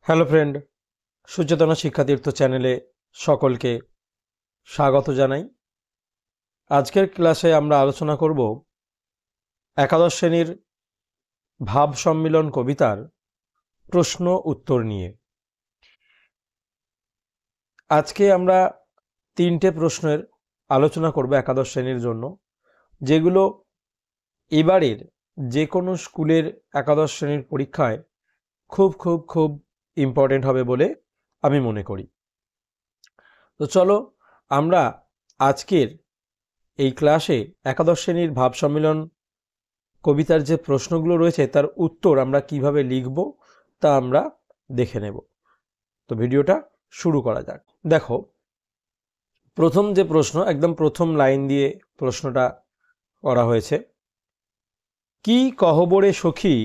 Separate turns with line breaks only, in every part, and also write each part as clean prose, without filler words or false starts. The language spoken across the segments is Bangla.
হ্যালো ফ্রেন্ড, সুচেতনা শিক্ষাতীর্থ চ্যানেলে সকলকে স্বাগত জানাই। আজকের ক্লাসে আমরা আলোচনা করব একাদশ শ্রেণীর ভাব সম্মিলন কবিতার প্রশ্ন উত্তর নিয়ে। আজকে আমরা তিনটে প্রশ্নের আলোচনা করব একাদশ শ্রেণীর জন্য, যেগুলো এবারের যে কোনো স্কুলের একাদশ শ্রেণীর পরীক্ষায় খুব খুব খুব ইম্পর্টেন্ট হবে বলে আমি মনে করি। তো চলো আমরা আজকের এই ক্লাসে একাদশ শ্রেণীর ভাব সম্মিলন কবিতার যে প্রশ্নগুলো রয়েছে তার উত্তর আমরা কিভাবে লিখব তা আমরা দেখে নেব। তো ভিডিওটা শুরু করা যাক। দেখো, প্রথম যে প্রশ্ন, একদম প্রথম লাইন দিয়ে প্রশ্নটা করা হয়েছে। কি কহবরে সখী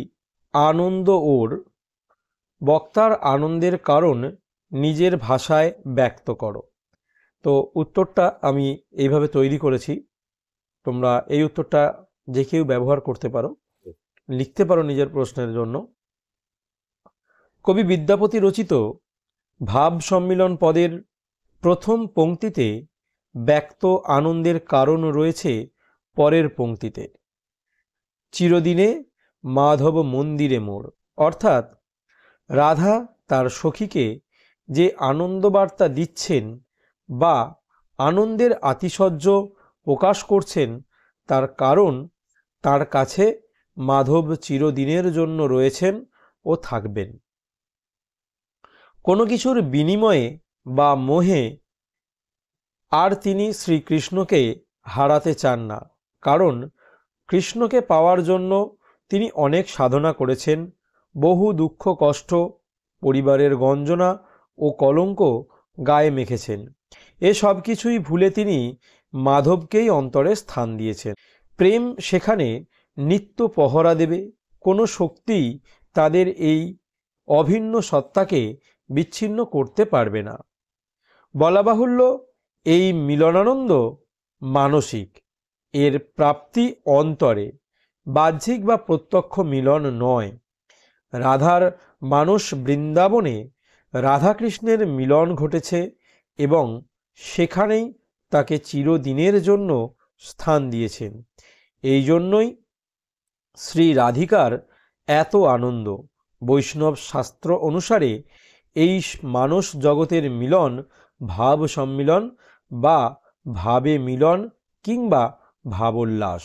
আনন্দ ওর, বক্তার আনন্দের কারণ নিজের ভাষায় ব্যক্ত করো। তো উত্তরটা আমি এইভাবে তৈরি করেছি, তোমরা এই উত্তরটা যে কেউ ব্যবহার করতে পারো, লিখতে পারো নিজের প্রশ্নের জন্য। কবি বিদ্যাপতি রচিত ভাব সম্মিলন পদের প্রথম পংক্তিতে ব্যক্ত আনন্দের কারণ রয়েছে পরের পংক্তিতে। চিরদিনে মাধব মন্দিরে মোর, অর্থাৎ রাধা তার সখীকে যে আনন্দবার্তা দিচ্ছেন বা আনন্দের আতিশয্য প্রকাশ করছেন তার কারণ তার কাছে মাধব চিরদিনের জন্য রয়েছেন ও থাকবেন। কোনো কিছুর বিনিময়ে বা মোহে আর তিনি শ্রীকৃষ্ণকে হারাতে চান না, কারণ কৃষ্ণকে পাওয়ার জন্য তিনি অনেক সাধনা করেছেন, বহু দুঃখ কষ্ট, পরিবারের গঞ্জনা ও কলঙ্ক গায়ে মেখেছেন। এসব কিছুই ভুলে তিনি মাধবকেই অন্তরে স্থান দিয়েছেন। প্রেম সেখানে নিত্য পহরা দেবে, কোনো শক্তি তাদের এই অভিন্ন সত্তাকে বিচ্ছিন্ন করতে পারবে না। বলা বাহুল্য, এই মিলনানন্দ মানসিক, এর প্রাপ্তি অন্তরে, বাহ্যিক বা প্রত্যক্ষ মিলন নয়। রাধার মানস বৃন্দাবনে রাধাকৃষ্ণের মিলন ঘটেছে এবং সেখানেই তাকে চিরদিনের জন্য স্থান দিয়েছেন। এই জন্যই শ্রী রাধিকার এত আনন্দ। বৈষ্ণব শাস্ত্র অনুসারে এই মানস জগতের মিলন ভাব সম্মিলন বা ভাবে মিলন কিংবা ভাবোল্লাস।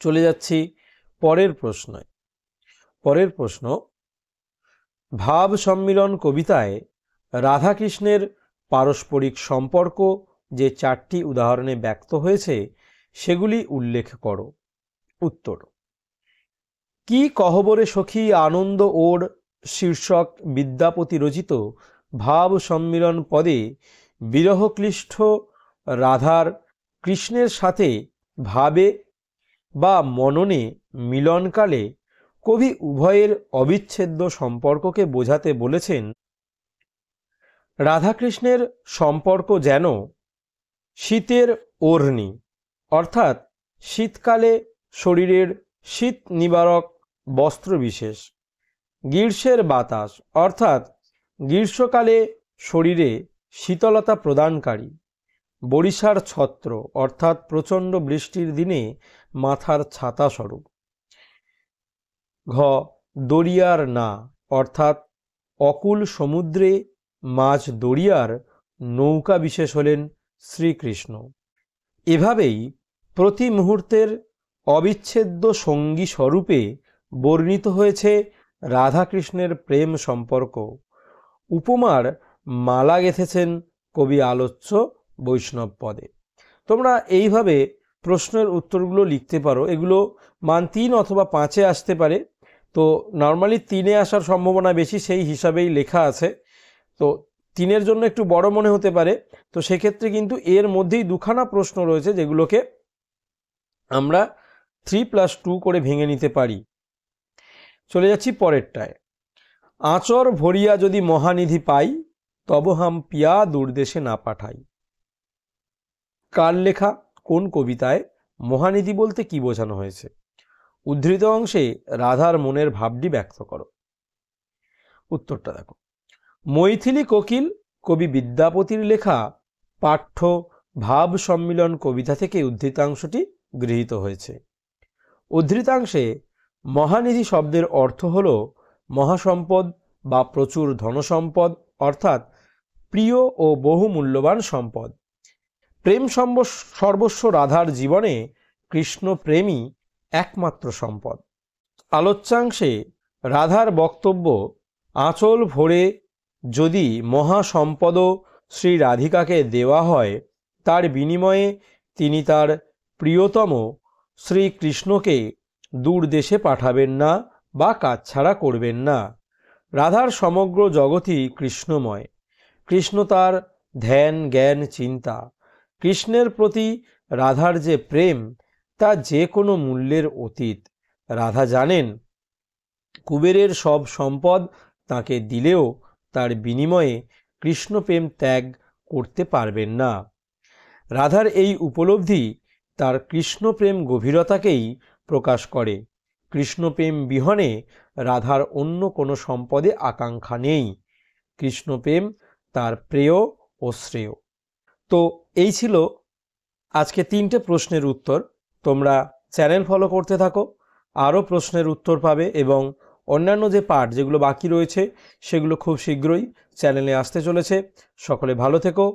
চলে যাচ্ছি পরের প্রশ্নে। পরের প্রশ্ন, ভাব সম্মিলন কবিতায় রাধাকৃষ্ণের পারস্পরিক সম্পর্ক যে চারটি উদাহরণে ব্যক্ত হয়েছে সেগুলি উল্লেখ করো। উত্তর, কি কহবরে সখী আনন্দ ওর শীর্ষক বিদ্যাপতি রচিত ভাব সম্মিলন পদে বিরহক্লিষ্ট রাধার কৃষ্ণের সাথে ভাবে বা মননে মিলনকালে কবি উভয়ের অবিচ্ছেদ্য সম্পর্ককে বোঝাতে বলেছেন। রাধাকৃষ্ণের সম্পর্ক যেন শীতের ওড়নি, অর্থাৎ শীতকালে শরীরের শীত নিবারক বস্ত্রবিশেষ, গ্রীষ্মের বাতাস, অর্থাৎ গ্রীষ্মকালে শরীরে শীতলতা প্রদানকারী, বরিশার ছত্র, অর্থাৎ প্রচণ্ড বৃষ্টির দিনে মাথার ছাতা স্বরূপ। ঘ, দরিয়ার না, অর্থাৎ অকুল সমুদ্রে মাঝ দরিয়ার নৌকা বিশেষ হলেন শ্রীকৃষ্ণ। এভাবেই প্রতি মুহূর্তের অবিচ্ছেদ্য সঙ্গী স্বরূপে বর্ণিত হয়েছে রাধাকৃষ্ণের প্রেম সম্পর্ক। উপমার মালা গেঁথেছেন কবি আলোচ্য বৈষ্ণব পদে। তোমরা এইভাবে প্রশ্নের উত্তরগুলো লিখতে পারো। এগুলো মান 3 অথবা 5-এ আসতে পারে, তো নর্মালি 3-এ আসার সম্ভাবনা বেশি, সেই হিসাবেই লেখা আছে। তো 3-এর জন্য একটু বড় মনে হতে পারে, তো সেক্ষেত্রে কিন্তু এর মধ্যেই দুখানা প্রশ্ন রয়েছে যেগুলোকে আমরা 3+2 করে ভেঙে নিতে পারি। চলে যাচ্ছি পরেরটায়। আঁচর ভরিয়া যদি মহানিধি পাই, তব হাম পিয়া দূরদেশে না পাঠাই। কার লেখা, কোন কবিতায় মহানিধি বলতে কি বোঝানো হয়েছে? উদ্ধৃত অংশে রাধার মনের ভাবটি ব্যক্ত করো। উত্তরটা দেখো, মৈথিলী কোকিল কবি বিদ্যাপতির লেখা পাঠ্য ভাব সম্মিলন কবিতা থেকে উদ্ধৃতাংশটি গৃহীত হয়েছে। উদ্ধৃতাংশে মহানিধি শব্দের অর্থ হল মহাসম্পদ বা প্রচুর ধনসম্পদ, অর্থাৎ প্রিয় ও বহু মূল্যবান সম্পদ। প্রেম সর্বস্ব রাধার জীবনে কৃষ্ণ প্রেমই একমাত্র সম্পদ। আলোচ্যাংশে রাধার বক্তব্য, আঁচল ভরে যদি মহাসম্পদও শ্রী রাধিকাকে দেওয়া হয়, তার বিনিময়ে তিনি তার প্রিয়তম শ্রীকৃষ্ণকে দূর দেশে পাঠাবেন না বা কাছছাড়া করবেন না। রাধার সমগ্র জগৎই কৃষ্ণময়, কৃষ্ণ তার ধ্যান জ্ঞান চিন্তা। কৃষ্ণের প্রতি রাধার যে প্রেম, তা যে কোনো মূল্যের অতীত। রাধা জানেন কুবেরের সব সম্পদ তাকে দিলেও তার বিনিময়ে কৃষ্ণপ্রেম ত্যাগ করতে পারবেন না। রাধার এই উপলব্ধি তার কৃষ্ণপ্রেম গভীরতাকেই প্রকাশ করে। কৃষ্ণপ্রেম বিহনে রাধার অন্য কোনো সম্পদে আকাঙ্ক্ষা নেই। কৃষ্ণপ্রেম তার প্রেয় ও শ্রেয়। তো এই ছিল আজকে 3টে প্রশ্নের উত্তর। তোমরা চ্যানেল ফলো করতে থাকো, আরও প্রশ্নের উত্তর পাবে এবং অন্যান্য যে পাঠ যেগুলো বাকি রয়েছে সেগুলো খুব শীঘ্রই চ্যানেলে আসতে চলেছে। সকলে ভালো থেকো।